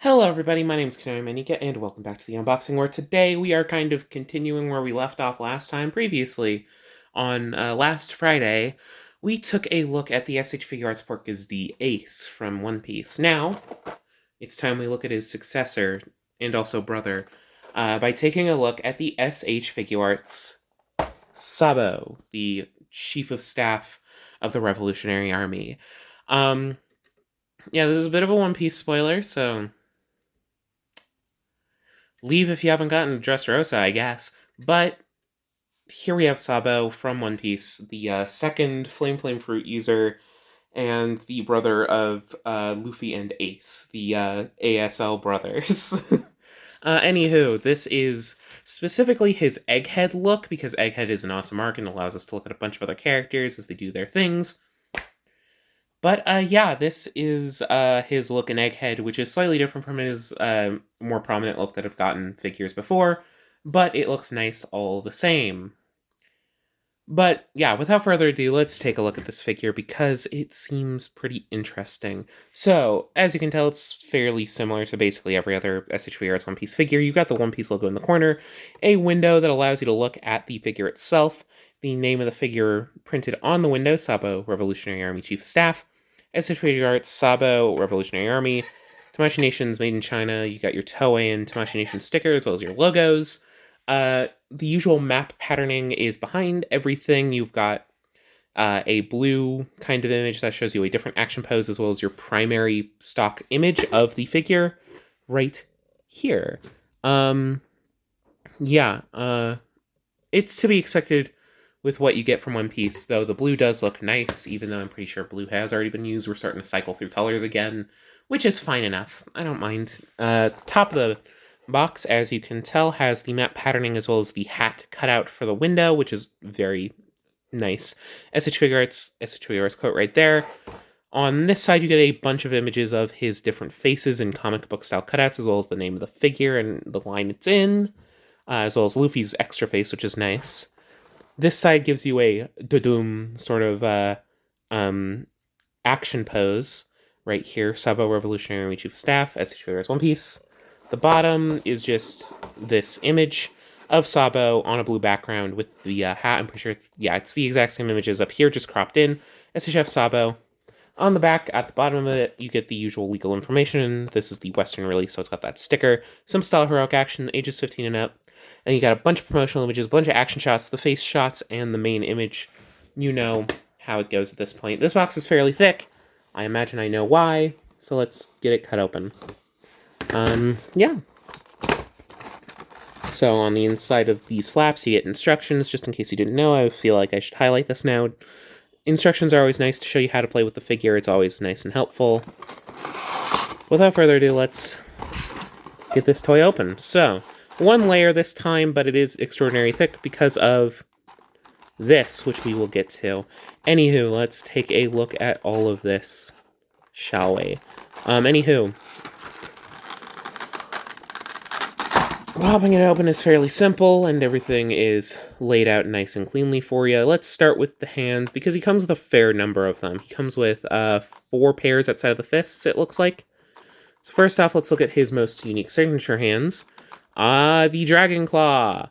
Hello everybody, my name is Kanami Manika, and welcome back to the unboxing, where today we are kind of continuing where we left off last time previously. On last Friday, we took a look at the SH Figuarts pork as the Ace from One Piece. Now, it's time we look at his successor, and also brother, by taking a look at the SH Figuarts Sabo, the Chief of Staff of the Revolutionary Army. Yeah, this is a bit of a One Piece spoiler, so leave if you haven't gotten Dressrosa, I guess. But here we have Sabo from One Piece, the second Flame Fruit user, and the brother of Luffy and Ace, the ASL brothers. Anywho, this is specifically his Egghead look, because Egghead is an awesome arc and allows us to look at a bunch of other characters as they do their things. But yeah, this is his look in Egghead, which is slightly different from his more prominent look that I've gotten figures before, but it looks nice all the same. But yeah, without further ado, let's take a look at this figure because it seems pretty interesting. So, as you can tell, it's fairly similar to basically every other SH Figuarts One Piece figure. You've got the One Piece logo in the corner, a window that allows you to look at the figure itself, the name of the figure printed on the window, Sabo, Revolutionary Army Chief of Staff, SH Figuarts, Sabo, Revolutionary Army, Tamashii Nations Made in China. You got your Toei and Tamashii Nation stickers, as well as your logos. The usual map patterning is behind everything. You've got a blue kind of image that shows you a different action pose, as well as your primary stock image of the figure right here. It's to be expected with what you get from One Piece, though the blue does look nice, even though I'm pretty sure blue has already been used. We're starting to cycle through colors again, which is fine enough. I don't mind. Top of the box, as you can tell, has the map patterning as well as the hat cutout for the window, which is very nice. SH Figuarts quote right there. On this side, you get a bunch of images of his different faces and comic book style cutouts, as well as the name of the figure and the line it's in, as well as Luffy's extra face, which is nice. This side gives you a dudum sort of action pose right here. Sabo, Revolutionary Army Chief of Staff, SH Figuarts One Piece. The bottom is just this image of Sabo on a blue background with the hat. I'm pretty sure it's the exact same images up here, just cropped in. SHF Sabo. On the back, at the bottom of it, you get the usual legal information. This is the Western release, so it's got that sticker. Some style heroic action, ages 15 and up. And you got a bunch of promotional images, a bunch of action shots, the face shots, and the main image. You know how it goes at this point. This box is fairly thick. I imagine I know why, so let's get it cut open. Yeah. So on the inside of these flaps, you get instructions. Just in case you didn't know, I feel like I should highlight this now. Instructions are always nice to show you how to play with the figure. It's always nice and helpful. Without further ado, let's get this toy open. So, one layer this time, but it is extraordinarily thick because of this, which we will get to. Anywho, let's take a look at all of this, shall we? Popping it open is fairly simple, and everything is laid out nice and cleanly for you. Let's start with the hands, because he comes with a fair number of them. He comes with 4 pairs outside of the fists, it looks like. So first off, let's look at his most unique signature hands. The Dragon Claw.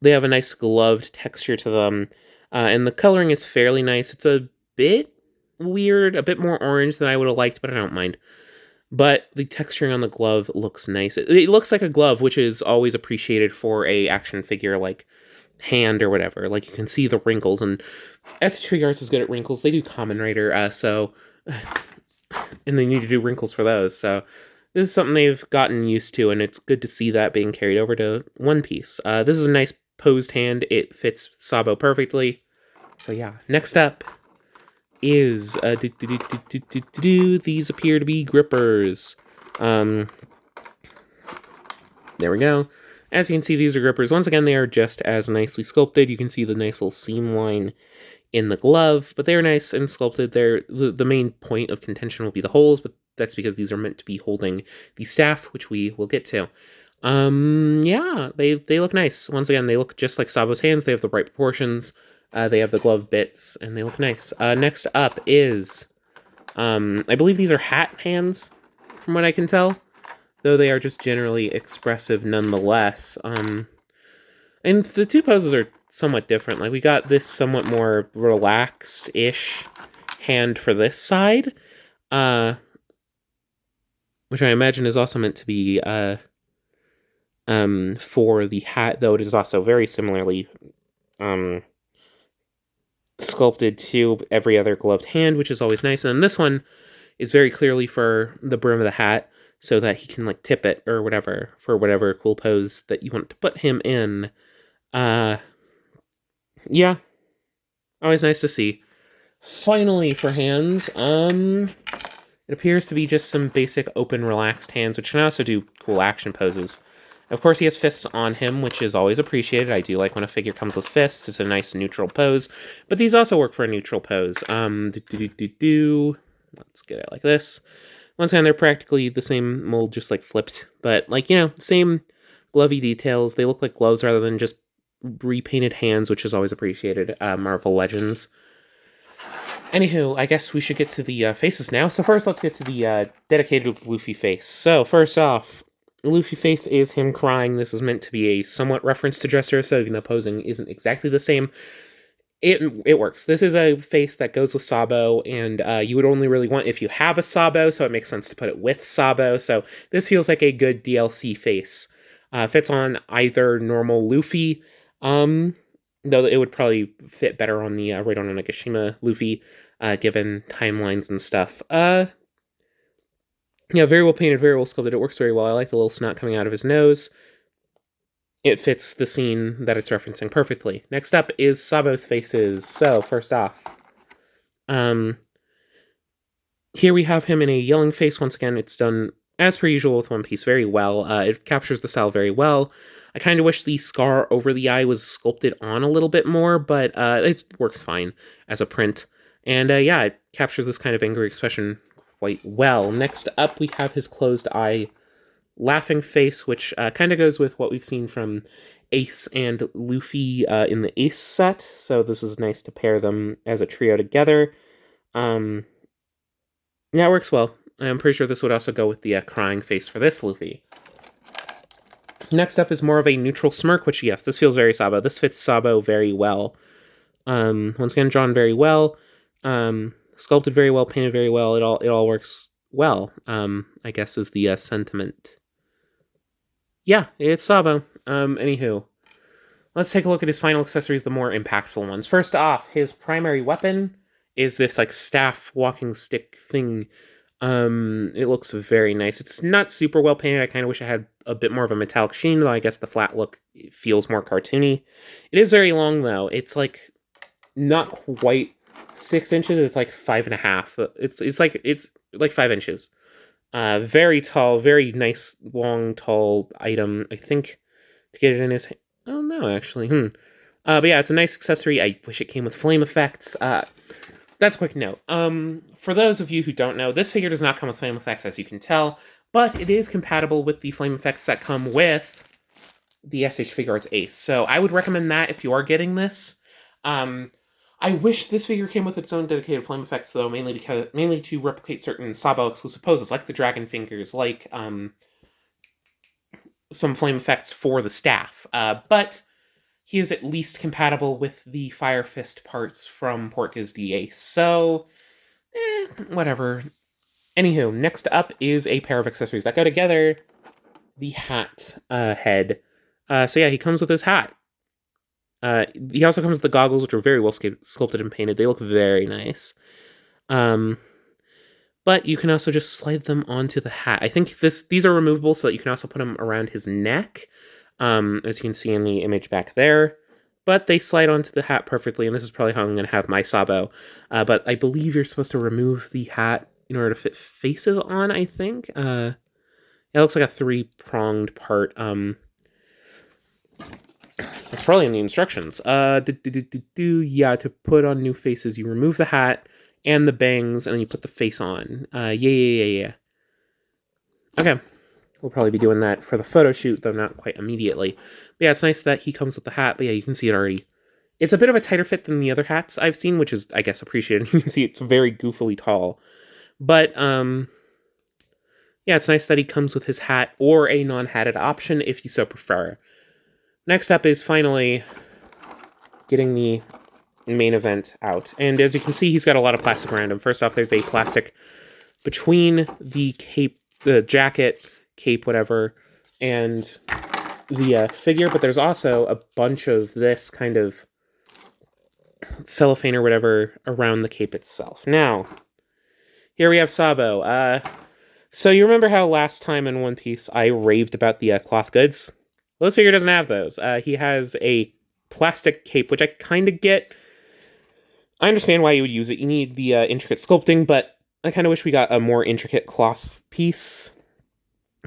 They have a nice gloved texture to them, and the coloring is fairly nice. It's a bit weird, a bit more orange than I would have liked, but I don't mind. But the texturing on the glove looks nice. It looks like a glove, which is always appreciated for a action figure like hand or whatever. Like, you can see the wrinkles, and SH Figuarts is good at wrinkles. They do Kamen Rider, and they need to do wrinkles for those. So this is something they've gotten used to, and it's good to see that being carried over to One Piece. This is a nice posed hand. It fits Sabo perfectly. So yeah, next up is these appear to be grippers. There we go. As you can see, these are grippers. Once again, they are just as nicely sculpted. You can see the nice little seam line in the glove, but they're nice and sculpted. The main point of contention will be the holes, but that's because these are meant to be holding the staff, which we will get to. Yeah, they look nice. Once again, they look just like Sabo's hands. They have the right proportions. They have the glove bits, and they look nice. Next up is, I believe these are hat hands. from what I can tell, though they are just generally expressive nonetheless. And the two poses are somewhat different. Like, we got this somewhat more relaxed-ish hand for this side, which I imagine is also meant to be for the hat, though it is also very similarly sculpted to every other gloved hand, which is always nice. And this one is very clearly for the brim of the hat, so that he can, like, tip it or whatever, for whatever cool pose that you want to put him in. Yeah, always nice to see. Finally, for hands, it appears to be just some basic open, relaxed hands, which can also do cool action poses. Of course, he has fists on him, which is always appreciated. I do like when a figure comes with fists. It's a nice neutral pose. But these also work for a neutral pose. Let's get it like this. Once again, they're practically the same mold, just, like, flipped. But, like, you know, same glovey details. They look like gloves rather than just repainted hands, which is always appreciated. Marvel Legends. Anywho, I guess we should get to the faces now. So first, let's get to the dedicated Luffy face. So first off, Luffy face is him crying. This is meant to be a somewhat reference to Dressrosa, even though posing isn't exactly the same. It works. This is a face that goes with Sabo, and you would only really want if you have a Sabo, so it makes sense to put it with Sabo. So this feels like a good DLC face. Fits on either normal Luffy, though it would probably fit better on the Raidon and Nagashima Luffy, given timelines and stuff. Yeah, very well painted, very well sculpted. It works very well. I like the little snot coming out of his nose. It fits the scene that it's referencing perfectly. Next up is Sabo's faces. So, first off, here we have him in a yelling face. Once again, it's done, as per usual, with One Piece very well. It captures the style very well. I kind of wish the scar over the eye was sculpted on a little bit more, but it works fine as a print. And yeah, it captures this kind of angry expression quite well. Next up, we have his closed eye laughing face, which kind of goes with what we've seen from Ace and Luffy in the Ace set. So this is nice to pair them as a trio together. Yeah, it works well. I'm pretty sure this would also go with the crying face for this Luffy. Next up is more of a neutral smirk, which, yes, this feels very Sabo. This fits Sabo very well. Once again, drawn very well. Sculpted very well, painted very well. It all works well, I guess is the sentiment. Yeah, it's Sabo. Anywho, let's take a look at his final accessories, the more impactful ones. First off, his primary weapon is this, like, staff walking stick thing. It looks very nice. It's not super well painted. I kind of wish I had a bit more of a metallic sheen, though I guess the flat look feels more cartoony. It is very long, though. It's, like, not quite 6 inches. It's like 5.5. It's like 5 inches. Very tall, very nice, long, tall item. I think to get it in his hand. Oh, no, actually. But yeah, it's a nice accessory. I wish it came with flame effects. That's a quick note. For those of you who don't know, this figure does not come with flame effects, as you can tell, but it is compatible with the flame effects that come with the SH Figuarts Ace. So I would recommend that if you are getting this. I wish this figure came with its own dedicated flame effects, though, mainly to replicate certain Sabo exclusive poses, like the dragon fingers, like some flame effects for the staff. But he is at least compatible with the Fire Fist parts from Portga's DA, so whatever. Anywho, next up is a pair of accessories that go together. The hat head. So yeah, he comes with his hat. He also comes with the goggles, which are very well sculpted and painted. They look very nice. But you can also just slide them onto the hat. I think these are removable so that you can also put them around his neck, as you can see in the image back there. But they slide onto the hat perfectly, and this is probably how I'm going to have my Sabo. But I believe you're supposed to remove the hat in order to fit faces on, I think. It looks like a 3-pronged part. It's probably in the instructions. Yeah, to put on new faces, you remove the hat and the bangs, and then you put the face on. Yeah. Okay. We'll probably be doing that for the photo shoot, though not quite immediately. But yeah, it's nice that he comes with the hat, but yeah, you can see it already. It's a bit of a tighter fit than the other hats I've seen, which is, I guess, appreciated. You can see it's very goofily tall. But, yeah, it's nice that he comes with his hat or a non-hatted option if you so prefer. Next up is finally getting the main event out. And as you can see, he's got a lot of plastic around him. First off, there's a plastic between the cape, the jacket, cape, whatever, and the figure, but there's also a bunch of this kind of cellophane or whatever around the cape itself. Now, here we have Sabo. So you remember how last time in One Piece I raved about the cloth goods? Well, this figure doesn't have those. He has a plastic cape, which I kind of get. I understand why you would use it. You need the intricate sculpting, but I kind of wish we got a more intricate cloth piece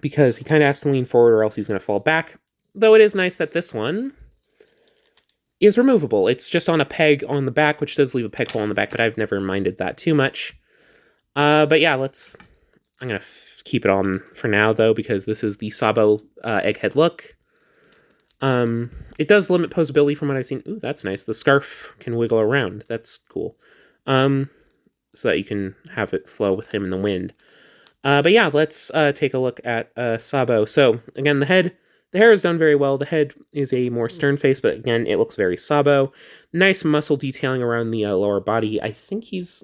because he kind of has to lean forward or else he's going to fall back. Though it is nice that this one is removable. It's just on a peg on the back, which does leave a peg hole on the back, but I've never minded that too much. But yeah, I'm going to keep it on for now, though, because this is the Sabo egghead look. It does limit posability from what I've seen. Ooh, that's nice. The scarf can wiggle around. That's cool. So that you can have it flow with him in the wind. But yeah, let's take a look at Sabo. So, again, the hair is done very well. The head is a more stern face, but again, it looks very Sabo. Nice muscle detailing around the lower body. I think he's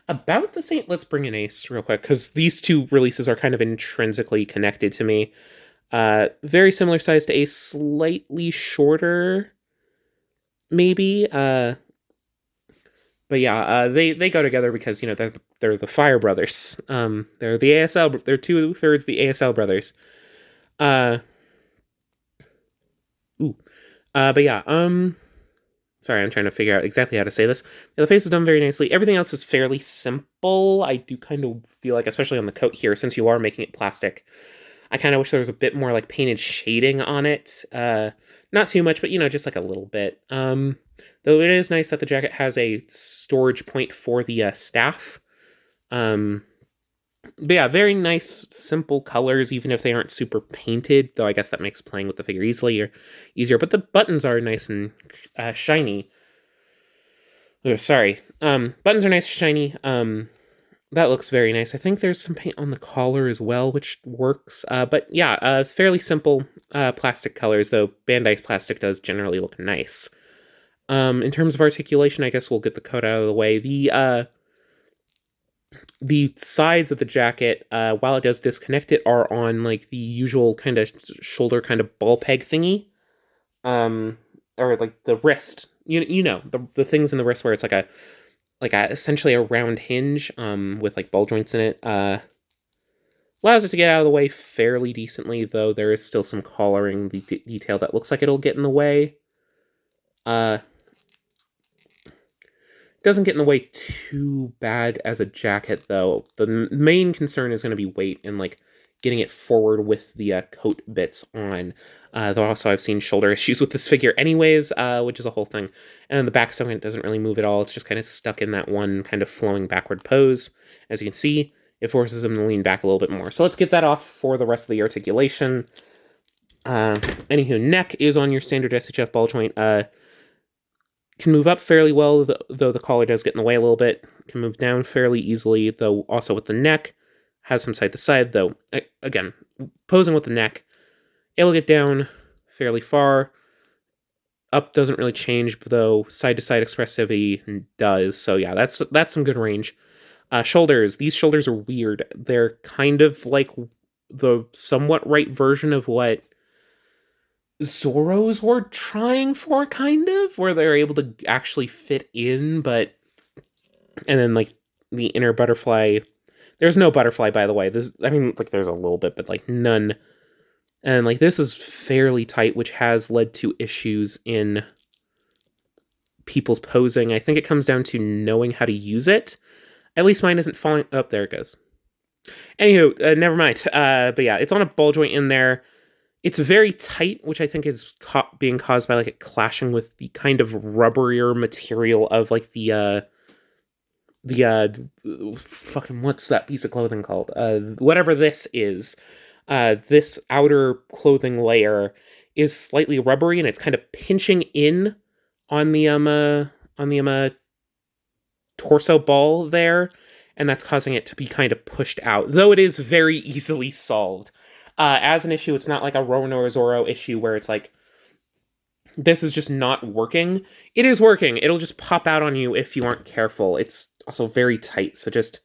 about the same. Let's bring in Ace real quick, because these two releases are kind of intrinsically connected to me. Very similar size to Ace, slightly shorter, maybe. But yeah, they go together because, you know, they're the Fire Brothers. They're the ASL. They're 2/3 the ASL brothers. But yeah, sorry, I'm trying to figure out exactly how to say this. Yeah, the face is done very nicely. Everything else is fairly simple. I do kind of feel like, especially on the coat here, since you are making it plastic, I kind of wish there was a bit more like painted shading on it. Not too much, but you know, just like a little bit. Though it is nice that the jacket has a storage point for the staff. But yeah, very nice, simple colors, even if they aren't super painted, though I guess that makes playing with the figure easier. But the buttons are nice and shiny. Oh, sorry. Buttons are nice and shiny. That looks very nice. I think there's some paint on the collar as well, which works. But yeah, fairly simple plastic colors, though Bandai's plastic does generally look nice. In terms of articulation, I guess we'll get the coat out of the way. The sides of the jacket, while it does disconnect it, are on like the usual kind of shoulder kind of ball peg thingy. Or like the wrist. You know, the things in the wrist where it's like a essentially a round hinge with like ball joints in it. Allows it to get out of the way fairly decently, though there is still some collaring detail that looks like it'll get in the way. Doesn't get in the way too bad as a jacket, though. The main concern is going to be weight and like getting it forward with the coat bits on. Though also I've seen shoulder issues with this figure anyways, which is a whole thing. And then the back segment doesn't really move at all. It's just kind of stuck in that one kind of flowing backward pose. As you can see, it forces him to lean back a little bit more. So let's get that off for the rest of the articulation. Anywho, neck is on your standard SHF ball joint. Can move up fairly well, though the collar does get in the way a little bit. Can move down fairly easily, though also with the neck. Has some side to side, though, again, posing with the neck, it'll get down fairly far. Up doesn't really change, though side to side expressivity does. So yeah, that's some good range. Shoulders. These shoulders are weird. They're kind of like the somewhat right version of what Zoro's were trying for, kind of, where they're able to actually fit in, but... And then, like, the inner butterfly... There's no butterfly, by the way. There's a little bit, but, like, none. And, like, this is fairly tight, which has led to issues in people's posing. I think it comes down to knowing how to use it. At least mine isn't falling... Oh, there it goes. Anywho, never mind. But yeah, it's on a ball joint in there. It's very tight, which I think is being caused by like it clashing with the kind of rubberier material of like the fucking what's that piece of clothing called? Whatever this is, this outer clothing layer is slightly rubbery and it's kind of pinching in on the torso ball there, and that's causing it to be kind of pushed out, though it is very easily solved. As an issue, it's not like a Rowan or a Zoro issue where it's like, this is just not working. It is working. It'll just pop out on you if you aren't careful. It's also very tight, so just,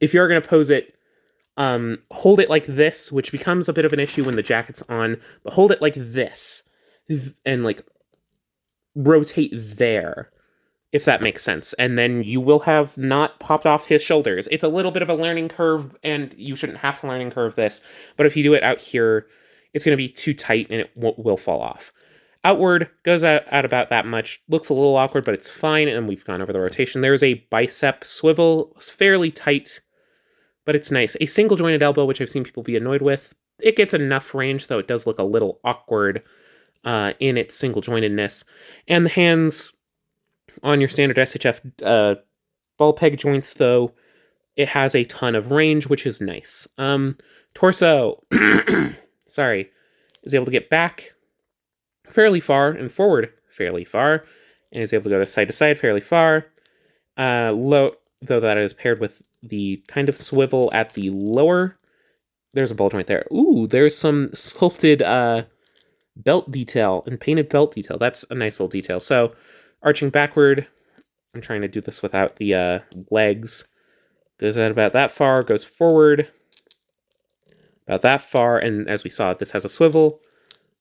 if you're going to pose it, hold it like this, which becomes a bit of an issue when the jacket's on, but hold it like this, and like rotate there, if that makes sense, and then you will have not popped off his shoulders. It's a little bit of a learning curve, and you shouldn't have to learning curve this, but if you do it out here, it's going to be too tight and it will fall off. Outward goes out about that much, looks a little awkward, but it's fine, and we've gone over the rotation. There's a bicep swivel, fairly tight, but it's nice. A single jointed elbow, which I've seen people be annoyed with. It gets enough range, though it does look a little awkward in its single jointedness. And the hands on your standard SHF ball peg joints, though, it has a ton of range, which is nice. Torso, sorry, is able to get back fairly far and forward fairly far, and is able to go to side fairly far. Low, though that is paired with the kind of swivel at the lower. There's a ball joint there. Ooh, there's some sculpted belt detail and painted belt detail. That's a nice little detail. So, arching backward. I'm trying to do this without the legs. Goes out about that far, goes forward about that far, and as we saw, this has a swivel.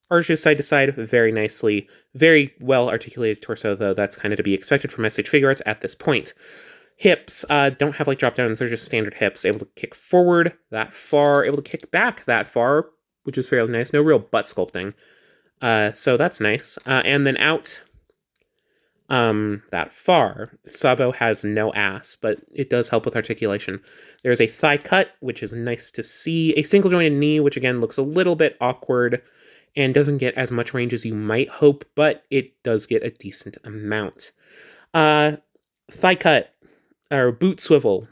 Arches side to side very nicely. Very well articulated torso, though that's kind of to be expected from SH Figuarts at this point. Hips don't have like drop downs, they're just standard hips. Able to kick forward that far, able to kick back that far, which is fairly nice. No real butt sculpting. So that's nice. And then out that far. Sabo has no ass, but it does help with articulation. There's a thigh cut, which is nice to see. A single jointed knee, which again looks a little bit awkward and doesn't get as much range as you might hope, but it does get a decent amount. Thigh cut, or boot swivel.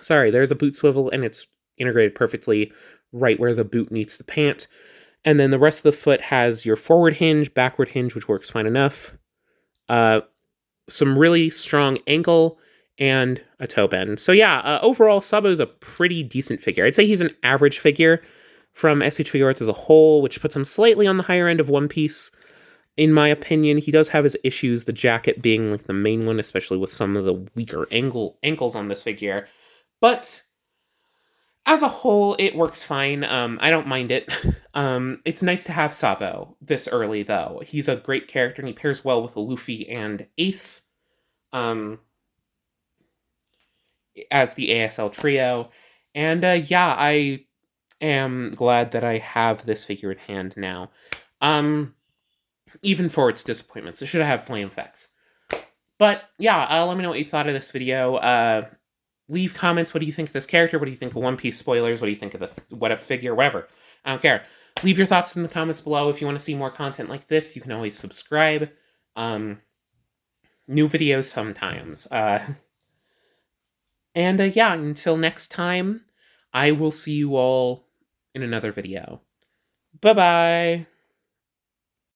Sorry, there's a boot swivel, and it's integrated perfectly right where the boot meets the pant. And then the rest of the foot has your forward hinge, backward hinge, which works fine enough. Some really strong ankle, and a toe bend. So yeah, overall, Sabo's a pretty decent figure. I'd say he's an average figure from SH Figuarts as a whole, which puts him slightly on the higher end of One Piece. In my opinion, he does have his issues, the jacket being like the main one, especially with some of the weaker ankles on this figure. But as a whole, it works fine. I don't mind it. It's nice to have Sabo this early, though. He's a great character, and he pairs well with Luffy and Ace as the ASL trio. And yeah, I am glad that I have this figure in hand now. Even for its disappointments. It should have flame effects. But yeah, let me know what you thought of this video. Leave comments. What do you think of this character? What do you think of One Piece spoilers? What do you think of the figure? Whatever. I don't care. Leave your thoughts in the comments below. If you want to see more content like this, you can always subscribe. New videos sometimes. And yeah, until next time, I will see you all in another video. Bye-bye!